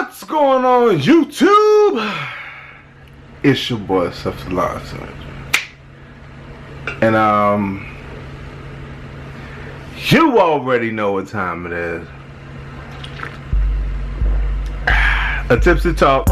What's going on, YouTube? It's your boy Self-Reliance, and you already know what time it is. A tipsy talk.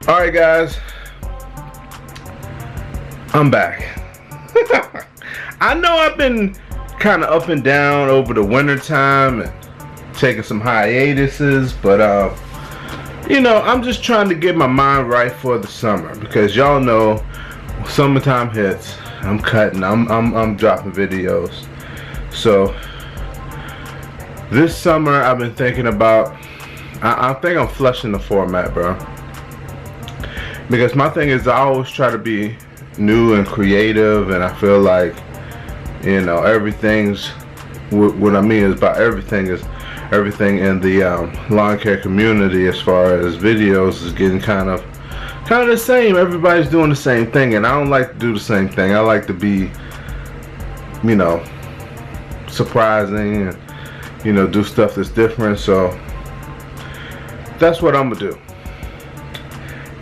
Alright guys, I'm back. I know I've been kind of up and down over the winter time and taking some hiatuses, but you know, I'm just trying to get my mind right for the summer, because y'all know when summertime hits, I'm cutting, I'm dropping videos. So this summer I've been thinking about, I think I'm flushing the format, bro. Because my thing is, I always try to be new and creative, and I feel like, you know, everything's, what I mean is by everything is everything in the lawn care community as far as videos is getting kind of the same. Everybody's doing the same thing, and I don't like to do the same thing. I like to be, you know, surprising and, you know, do stuff that's different. So that's what I'm gonna do.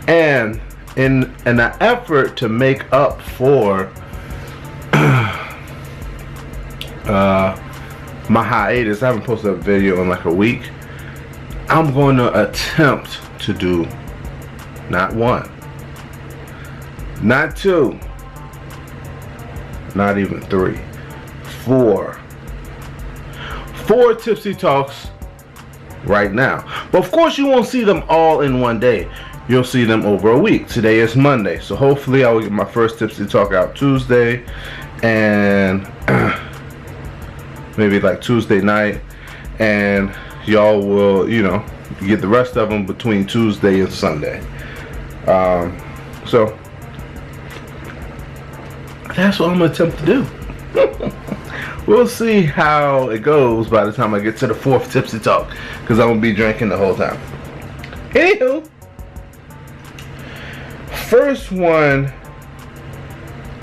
And in an effort to make up for my hiatus, I haven't posted a video in like a week. I'm going to attempt to do not one, not two, not even three, four tipsy talks right now. But of course you won't see them all in one day. You'll see them over a week. Today is Monday, so hopefully I will get my first tipsy talk out Tuesday, and maybe like Tuesday night, and y'all will, you know, get the rest of them between Tuesday and Sunday. So that's what I'm gonna attempt to do. We'll see how it goes by the time I get to the fourth tipsy talk, because I'm gonna be drinking the whole time. Anywho, first one,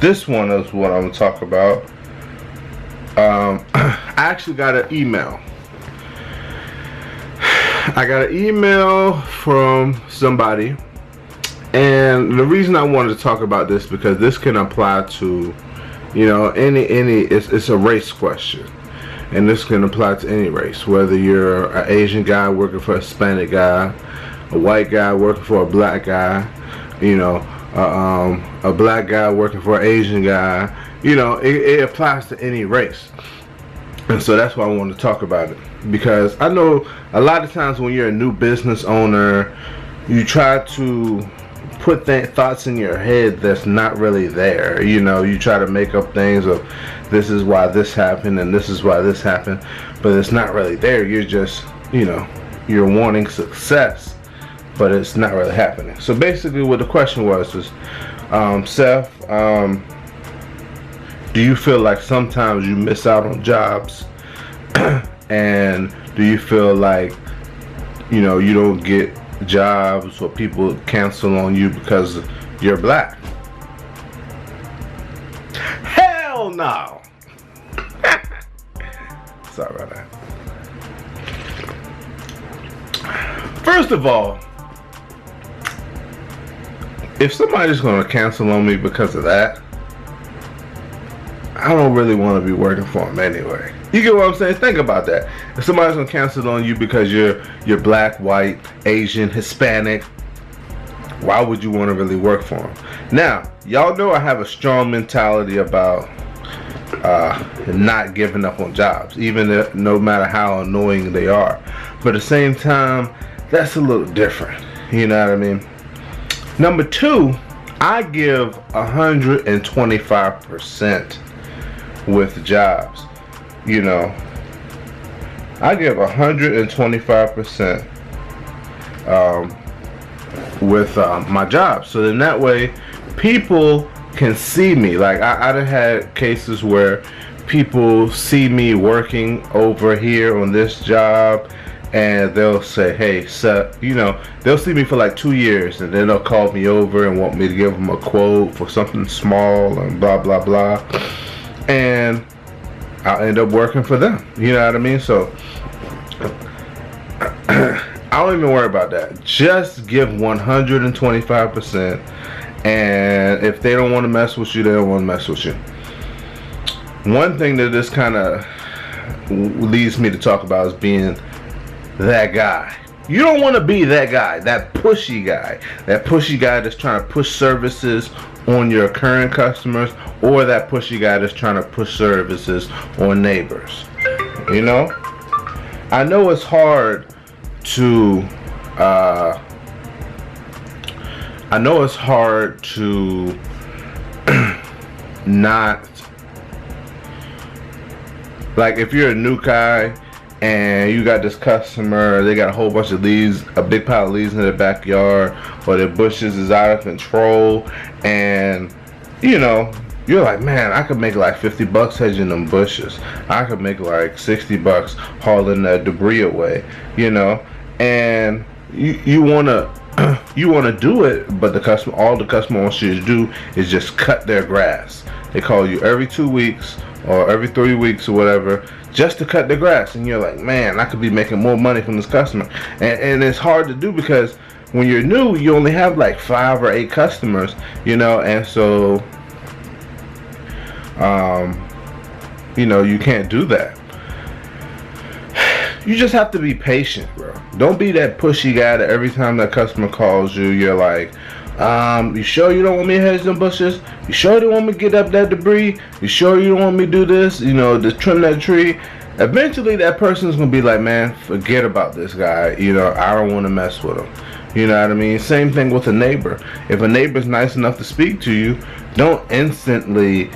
this one is what I'm gonna talk about. I actually got an email. I got an email from somebody, and the reason I wanted to talk about this, because this can apply to, you know, it's a race question, and this can apply to any race, whether you're an Asian guy working for a Hispanic guy, a white guy working for a black guy, you know, a black guy working for an Asian guy. You know, it applies to any race. And so that's why I want to talk about it, because I know a lot of times when you're a new business owner, you try to put thoughts in your head that's not really there. You know, you try to make up things of, this is why this happened and this is why this happened, but it's not really there. You're just, you know, you're wanting success, but it's not really happening. So basically what the question was Seth, do you feel like sometimes you miss out on jobs? And do you feel like, you know, you don't get jobs, or people cancel on you because you're black? Hell no. Sorry about that. First of all, if somebody's going to cancel on me because of that, I don't really want to be working for them anyway. You get what I'm saying? Think about that. If somebody's going to cancel on you because you're black, white, Asian, Hispanic, why would you want to really work for them? Now, y'all know I have a strong mentality about not giving up on jobs, even if, no matter how annoying they are. But at the same time, that's a little different. You know what I mean? Number two, I give 125% with jobs. You know, I give 125% with my job. So then that way people can see me. Like I've had cases where people see me working over here on this job, and they'll say, hey, so, they'll see me for like 2 years, and then they'll call me over and want me to give them a quote for something small and blah blah blah, and I'll end up working for them. You know what I mean? So I don't even worry about that. Just give 125%, and if they don't want to mess with you, they don't want to mess with you. One thing that this kind of leads me to talk about is being that guy. You don't want to be that guy, that pushy guy that's trying to push services on your current customers, or that pushy guy that's trying to push services on neighbors. You know, I know it's hard to not, like, if you're a new guy and you got this customer, they got a whole bunch of leaves, a big pile of leaves in their backyard, or their bushes is out of control, and you're like, man, I could make like 50 bucks hedging them bushes. I could make like 60 bucks hauling that debris away, and you wanna do it, but all the customer wants you to do is just cut their grass. They call you every 2 weeks or every 3 weeks or whatever, just to cut the grass, and you're like, man, I could be making more money from this customer. And it's hard to do, because when you're new, you only have like 5 or 8 customers, and so you can't do that. You just have to be patient, bro. Don't be that pushy guy that every time that customer calls you, you're like, you sure you don't want me to hedge them bushes? You sure you don't want me to get up that debris? You sure you don't want me to do this? To trim that tree? Eventually that person's gonna be like, man, forget about this guy. I don't want to mess with him. You know what I mean? Same thing with a neighbor. If a neighbor's nice enough to speak to you, don't instantly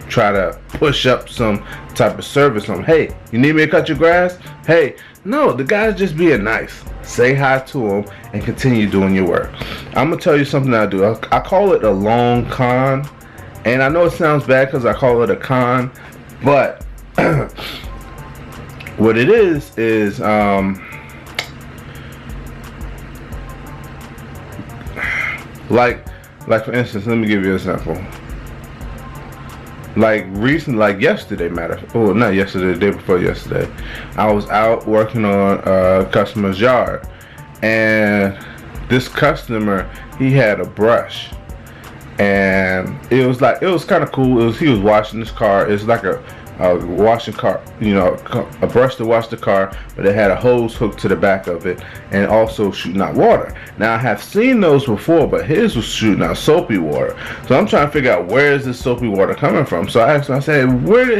try to push up some type of service on, hey, you need me to cut your grass? Hey, no, the guy's just being nice. Say hi to him and continue doing your work. I'm gonna tell you something I do. I call it a long con, and I know it sounds bad because I call it a con, but what it is like for instance, let me give you an example. Like yesterday, not yesterday, the day before yesterday, I was out working on a customer's yard, and this customer, he had a brush, and it was kind of cool. He was washing his car. It's like a washing car, a brush to wash the car, but it had a hose hooked to the back of it, and also shooting out water. Now, I have seen those before, but his was shooting out soapy water. So I'm trying to figure out, where is this soapy water coming from? So I asked him, I said,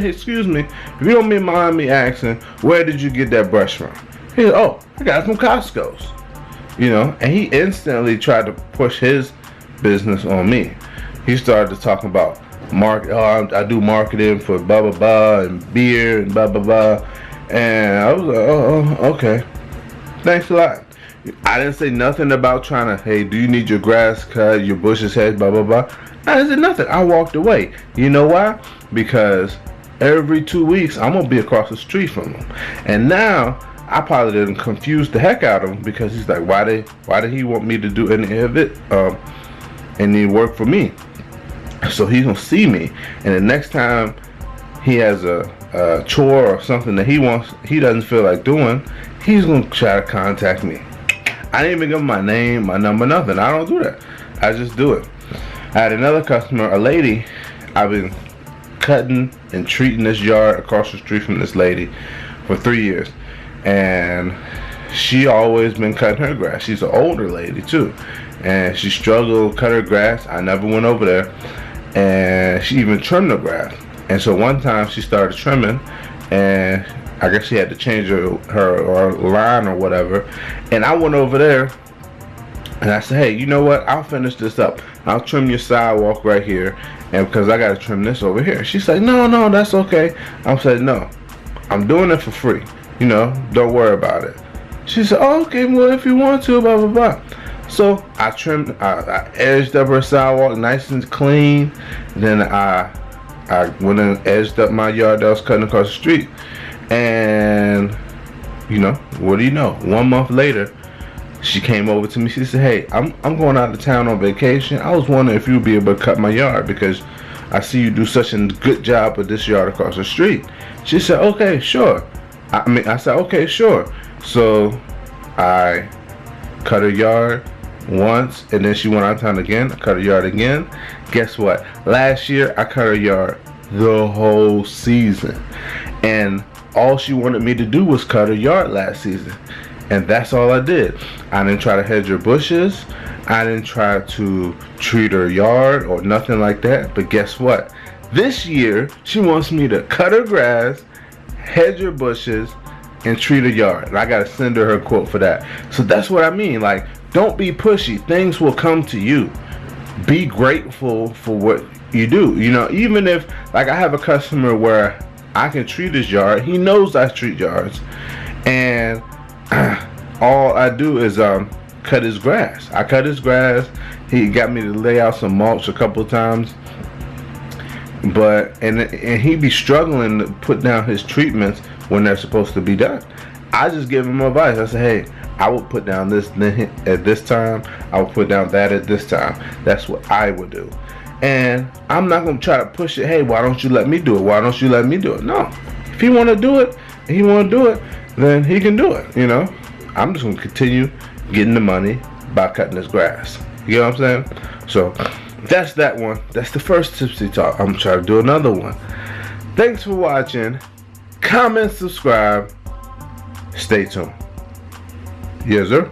excuse me, if you don't mind me asking, where did you get that brush from? He said, oh, I got it from Costco's. And he instantly tried to push his business on me. He started talking about I do marketing for blah blah blah and beer and blah blah blah, and I was like, oh, okay, thanks a lot. I didn't say nothing about trying to, hey, do you need your grass cut, your bushes hedged, blah blah blah. I didn't say nothing. I walked away. You know why? Because every 2 weeks I'm gonna be across the street from him, and now I probably didn't confuse the heck out of him, because he's like, why did he want me to do any of it, any work for me? So he's gonna see me, and the next time he has a chore or something that he doesn't feel like doing, he's gonna try to contact me. I didn't even give him my name, my number, nothing. I don't do that. I just do it. I had another customer, a lady. I've been cutting and treating this yard across the street from this lady for 3 years, and she always been cutting her grass. She's an older lady too, and she struggled to cut her grass. I never went over there, and she even trimmed the grass. And so one time she started trimming, and I guess she had to change her line or whatever, and I went over there and I said, hey, you know what, I'll finish this up. I'll trim your sidewalk right here, and because I gotta trim this over here. She said, no, that's okay. I said, no, I'm doing it for free, don't worry about it. She said, oh, okay, well, if you want to, blah blah blah. So I trimmed, I edged up her sidewalk nice and clean. Then I went and edged up my yard that I was cutting across the street. And you know, what do you know? 1 month later, she came over to me. She said, "Hey, I'm going out of town on vacation. I was wondering if you'd be able to cut my yard because I see you do such a good job with this yard across the street." She said, "Okay, sure." I said, "Okay, sure." So I cut her yard once, and then she went out of town again. I cut her yard again. Guess what? Last year I cut her yard the whole season, and all she wanted me to do was cut her yard last season, and that's all I did. I didn't try to hedge her bushes. I didn't try to treat her yard or nothing like that. But guess what? This year she wants me to cut her grass, hedge her bushes, and treat her yard. And I gotta send her quote for that. So that's what I mean. Like, don't be pushy. Things will come to you. Be grateful for what you do. You know, even if, like, I have a customer where I can treat his yard. He knows I treat yards, and all I do is cut his grass. I cut his grass. He got me to lay out some mulch a couple of times, but and he be struggling to put down his treatments when they're supposed to be done. I just give him advice. I say, "Hey, I would put down this at this time. I would put down that at this time." That's what I would do. And I'm not going to try to push it. "Hey, why don't you let me do it? Why don't you let me do it?" No. If he want to do it, then he can do it, you know. I'm just going to continue getting the money by cutting his grass. You know what I'm saying? So that's that one. That's the first Tipsy Talk. I'm trying to do another one. Thanks for watching. Comment, subscribe. Stay tuned. Yes, sir.